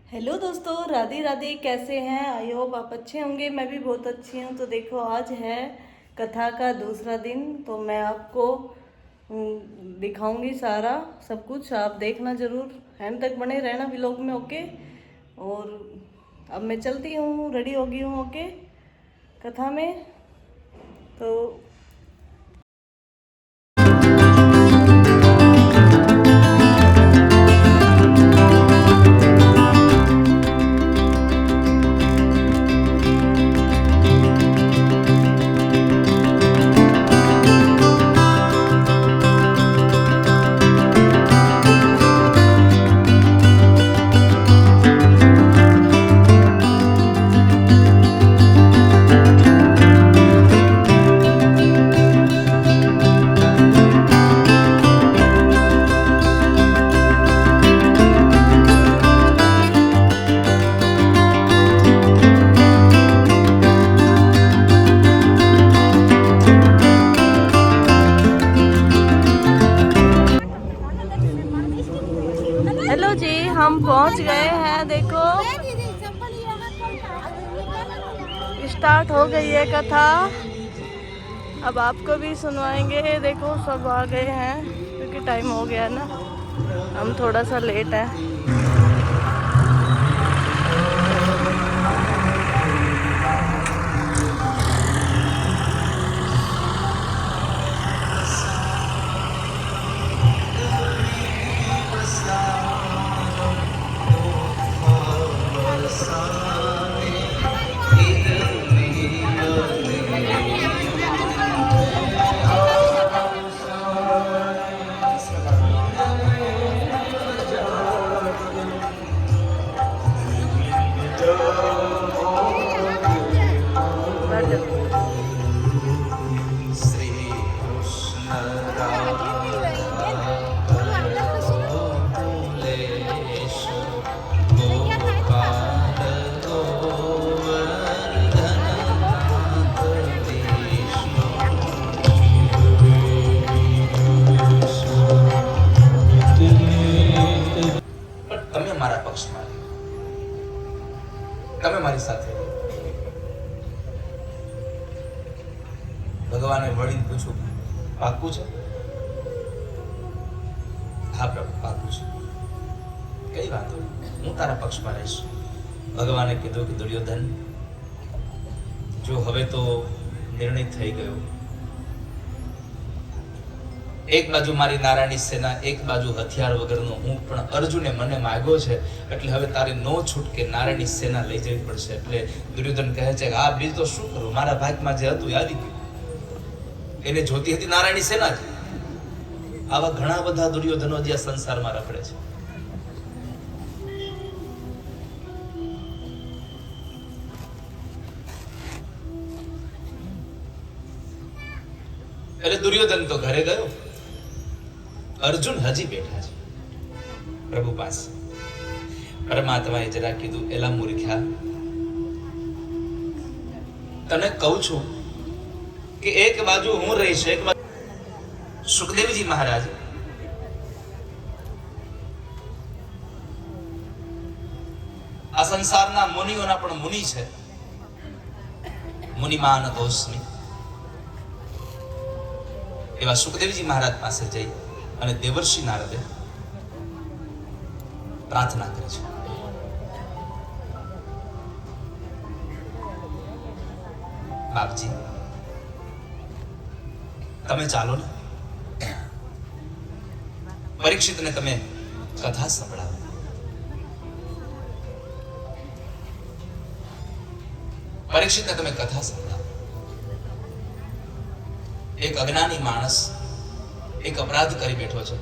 Hello दोस्तों, राधे राधे। कैसे हैं? आई होप आप अच्छे होंगे। मैं भी बहुत अच्छी हूँ। तो देखो, आज है कथा का दूसरा दिन। तो मैं आपको दिखाऊंगी सारा सब कुछ। आप देखना ज़रूर, एंड तक बने रहना व्लॉग में। ओके। और अब मैं चलती हूँ, रेडी हो गई हूँ। ओके, कथा में। तो हेलो जी, हम पहुंच गए हैं। देखो, स्टार्ट हो गई है कथा। अब आपको भी सुनवाएंगे। देखो, सब आ गए हैं क्योंकि टाइम हो गया ना। हम थोड़ा सा लेट है। તમે મારા પક્ષમાં તમે મારી સાથે ભગવાને વળીને પૂછ્યું, પાક્કું છે? હા પ્રભુ, પાક્કું છે, કઈ વાંધો નહીં, હું તારા પક્ષમાં રહીશ. ભગવાને કીધું કે દુર્યોધન, જો હવે તો નિર્ણય થઈ ગયો. એક બાજુ મારી નારાયણી સેના, એક બાજુ હથિયાર વગરનો હું, પણ અર્જુને મને માગ્યો છે એટલે હવે તારે નો છૂટકે નારાયણી સેના લઈ જવી પડશે. એટલે દુર્યોધન કહે છે કે આ બીજ તો શું કરું, મારા ભાગમાં જે હતું એ આવી ગયું. એને જોતી હતી નારાયણી સેના જ. આવા ઘણા બધા દુર્યોધનો જે સંસારમાં રખડે છે. એટલે દુર્યોધન તો ઘરે ગયો, અર્જુન હજી બેઠા છે પ્રભુ પાસે. પરમાત્માએ જરા કીધું, એલા મૂર્ખ્યા, તને કહું છું કે એક બાજુ હું રહીશ, એક બાજુ સુખદેવજી મહારાજ આ સંસારના મુનિઓના પણ મુનિ છે. મુનિમાન દોષની એવા સુખદેવજી મહારાજ પાસે જઈ અને દેવર્ષિ નારદે પ્રાર્થના કરી છે. બાપજી, તમે ચાલો ને, પરીક્ષિતને તમે કથા સંભળાવો. પરીક્ષિતને તમે કથા સંભળાવો. એક અજ્ઞાની માણસ એક અપરાધ કરી બેઠો છે,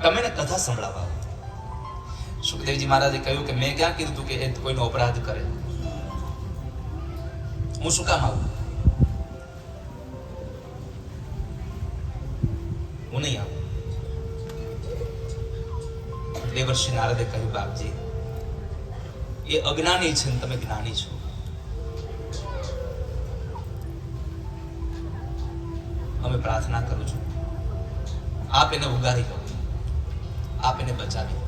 તમે ને કથા સંભળાવા. સુખદેવજી મહારાજે કહ્યું કે મેં ક્યાં કીધું કે એ કોઈનો અપરાધ કરે, હું શું કામ આવું, હું નહીં આવું. દેવર્ષિ નારદે કહ્યું, બાપજી, એ અજ્ઞાની છે ને તમે જ્ઞાની છો. અમે પ્રાર્થના કરું છું, આપ એને ઉગારી લો, આપ એને બચાવી લો.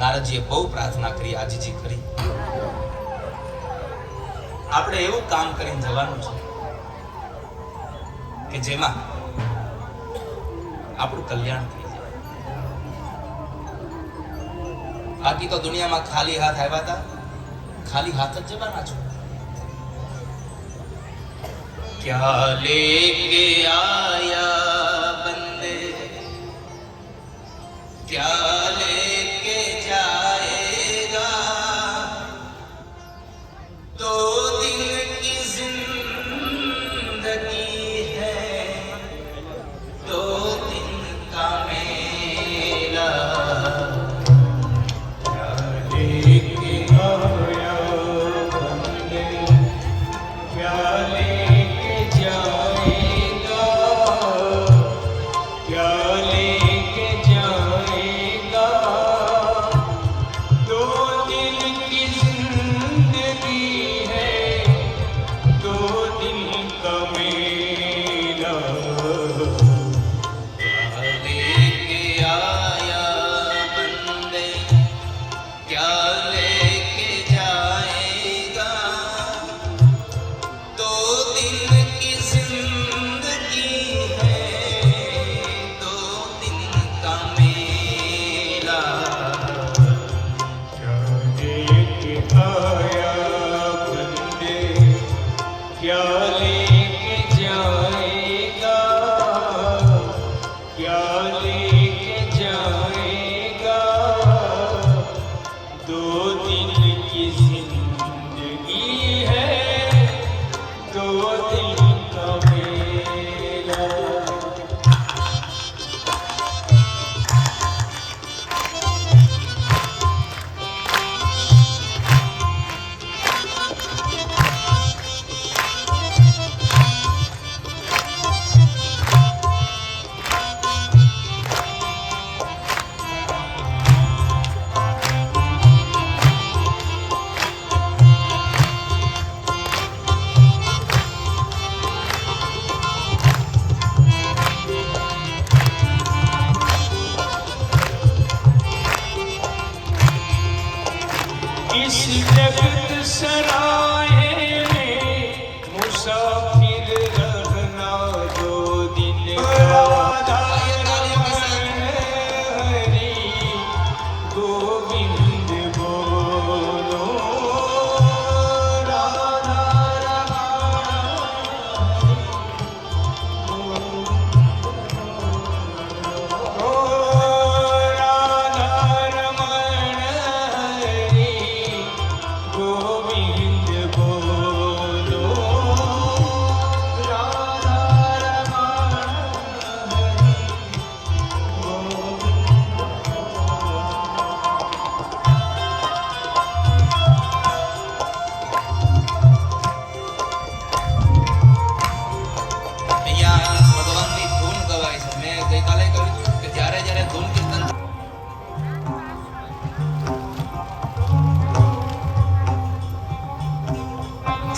નારદજીએ બહુ પ્રાર્થના કરી, આજીજી કરી. આપણે એવું કામ કરીને જવાનું છે કે જેમાં આપણું કલ્યાણ થઈ જાય. બાકી તો દુનિયામાં ખાલી હાથ આવ્યા હતા, ખાલી હાથ જ જવાના છો. क्या लेके आया बंदे, क्या लेके जाएगा, दो दिन की जिंदगी है, दो दिन का मेला. क्या लेके आया बंदे, क्या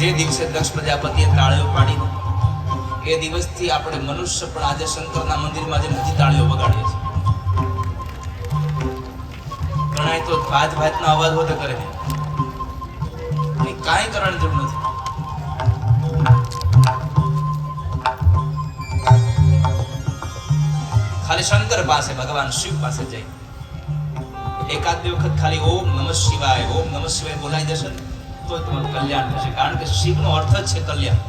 જે દિવસે દક્ષ પ્રજાપતિએ તાળીઓ પાડી એ દિવસથી આપણે મનુષ્ય પણ આજે શંકરના મંદિરમાં જઈને હજી તાળીઓ વગાડીએ છીએ. ઘણા તો ભાત ભાતનો અવાજ હોતે કરે છે, કાંઈ કરવાની જરૂર નથી. ખાલી શંકર પાસે, ભગવાન શિવ પાસે જઈ એકાદ બે વખત ખાલી ઓમ નમઃ શિવાય બોલાઈ જશે તો તમારું કલ્યાણ થશે. કારણ કે શિવનો અર્થ જ છે કલ્યાણ.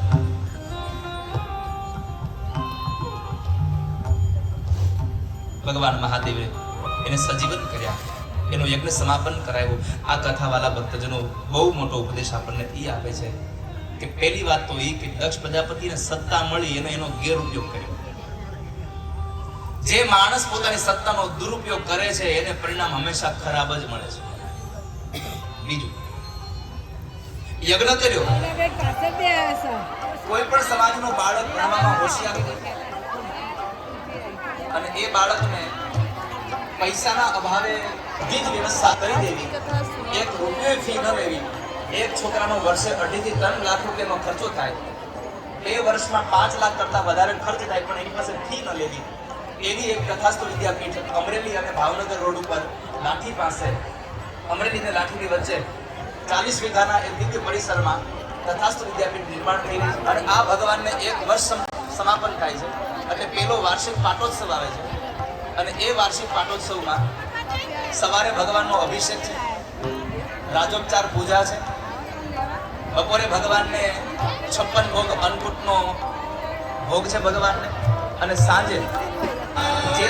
ભગવાન મહાદેવે એને સજીવન કર્યા, એનું યજ્ઞ સમાપન કરાવ્યું. આ કથાવાળા ભક્તજનો બહુ મોટો ઉપદેશ આપણને એ આપે છે કે પહેલી વાત તો એ કે દક્ષ પ્રજાપતિને સત્તા મળી એનો ગેરઉપયોગ કર્યો. જે માણસ પોતાની સત્તાનો દુરુપયોગ કરે છે એને પરિણામ હંમેશા ખરાબ જ મળે છે. બીજું, યજ્ઞ કર્યો, કોઈ પણ સમાજનો બાળક ભણવામાં હોશિયાર હોય અને એ બાળકને પૈસાના અભાવે બધી જ વ્યવસ્થા કરી દેવી, એક રૂપિયો ફી ન લેવી. એક છોકરાનો વર્ષે 2.5 થી 3 લાખ રૂપિયાનો ખર્ચો થાય, એ વર્ષમાં 5 લાખ કરતા વધારે ખર્ચ થાય પણ એની પાસે ફી ન લેવી. એવી એક તથાસ્તુ વિદ્યાપીઠ અમરેલી અને ભાવનગર રોડ ઉપર લાઠી પાસે અમરેલી અને લાઠીની વચ્ચે 40 વીઘાના એક દિવ્ય પરિસરમાં તથાસ્તુ વિદ્યાપીઠ નિર્માણ થઈ રહી છે અને આ ભગવાનને 1 વર્ષ સમાપન થાય છે એટલે પહેલો વાર્ષિક પાટોત્સવ આવે છે અને એ વાર્ષિક પાટોત્સવમાં સવારે ભગવાનનો અભિષેક છે, રાજોપચાર પૂજા છે, બપોરે ભગવાનને 56 ભોગ અન્નકૂટનો ભોગ છે ભગવાનને અને સાંજે જે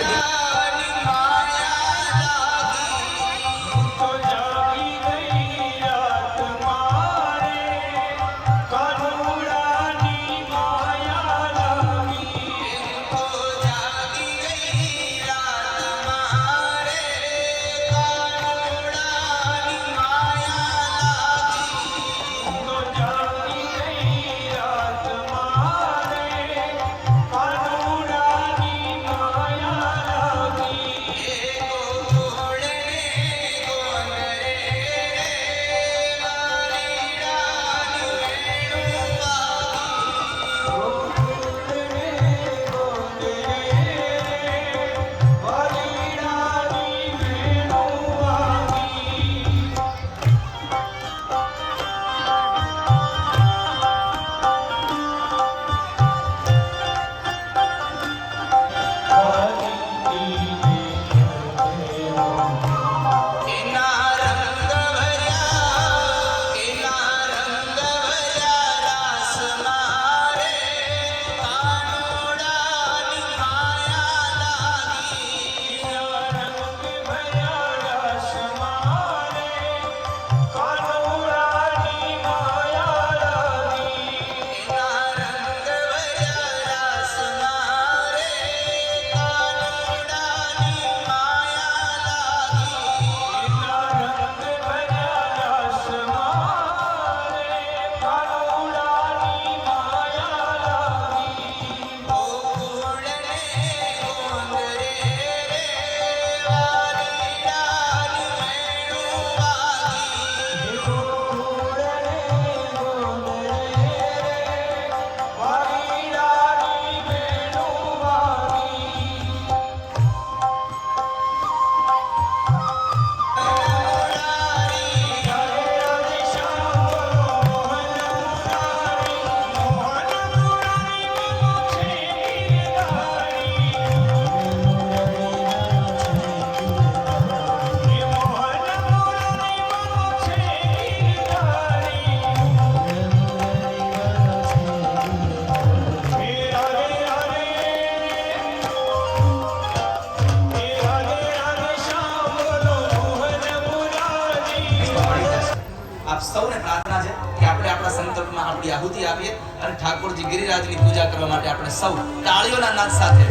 આપ સૌને પ્રાર્થના છે કે આપણે આપણા સંકલ્પમાં આપણી આહુતિ આપીએ અને ઠાકોરજી ગિરિરાજની પૂજા કરવા માટે આપણે સૌ તાળીઓના નાદ સાથે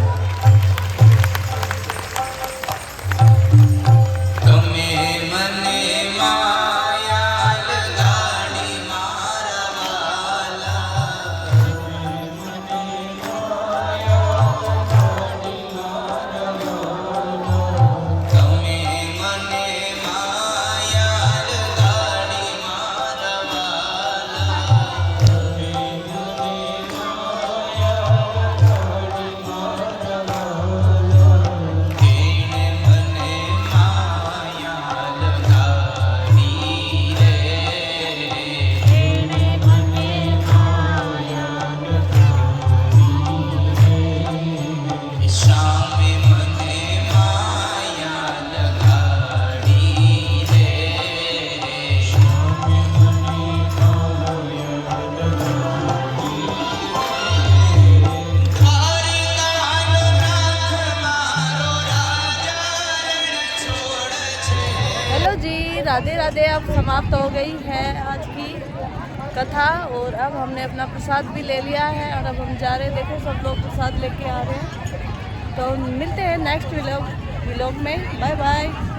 राधे राधे। अब समाप्त हो गई है आज की कथा और अब हमने अपना प्रसाद भी ले लिया है और अब हम जा रहे हैं। देखो सब लोग प्रसाद लेके आ रहे हैं। तो मिलते हैं नेक्स्ट व्लॉग में। Bye bye.